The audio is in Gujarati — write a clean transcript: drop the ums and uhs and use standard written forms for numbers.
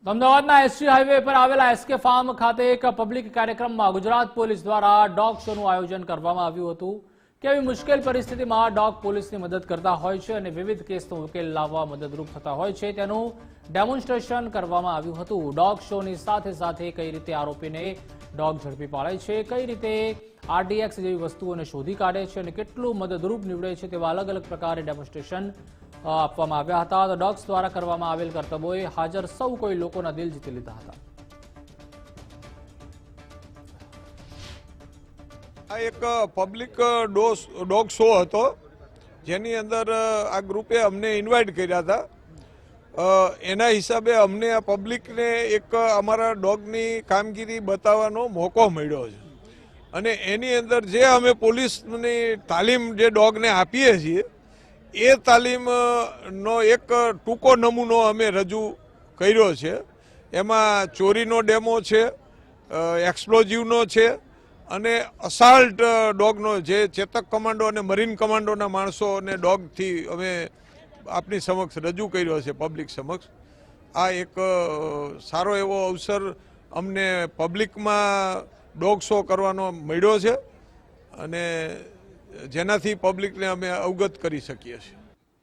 અમદાવાદના એસટી હાઈવે પર આવેલા એસકે ફાર્મ ખાતે એક પબ્લિક કાર્યક્રમમાં ગુજરાત પોલીસ દ્વારા ડોગ શોનું આયોજન કરવામાં આવ્યું હતું। કેવી મુશ્કેલ પરિસ્થિતિમાં ડોગ પોલીસની મદદ કરતા હોય છે અને વિવિધ કેસનો ઉકેલ લાવવા મદદરૂપ થતા હોય છે તેનું ડેમોન્સ્ટ્રેશન કરવામાં આવ્યું હતું। ડોગ શોની સાથે સાથે કઈ રીતે આરોપીને ડોગ ઝડપી પાડે છે, કઈ રીતે આરડીએક્સ જેવી વસ્તુઓને શોધી કાઢે છે અને કેટલું મદદરૂપ નીવડે છે તેવા અલગ અલગ પ્રકારે ડેમોન્સ્ટ્રેશન આપવામાં આવ્યા હતા। તો ડોગ્સ દ્વારા કરવામાં આવેલ કર્તવ્યોએ હાજર સૌ કોઈ લોકોના દિલ જીતી લીધા હતા। આ એક પબ્લિક ડોગ શો હતો જેની અંદર આ ગ્રુપે અમને ઇન્વાઇટ કર્યા હતા। એના હિસાબે અમને આ પબ્લિકને એક અમારા ડોગની કામગીરી બતાવવાનો મોકો મળ્યો છે અને એની અંદર જે અમે પોલીસની તાલીમ જે ડોગને આપીએ છીએ એ તાલીમનો એક ટૂંકો નમૂનો અમે રજૂ કર્યો છે। એમાં ચોરીનો ડેમો છે, એક્સપ્લોઝિવનો છે અને અસાલ્ટ ડોગનો જે ચેતક કમાન્ડો અને મરીન કમાન્ડોના માણસોને ડોગથી અમે આપની સમક્ષ રજૂ કર્યો છે પબ્લિક સમક્ષ। આ એક સારો એવો અવસર અમને પબ્લિકમાં ડોગ શો કરવાનો મળ્યો છે અને જેનાથી પબ્લિકને અમે અવગત કરી શકીએ છીએ।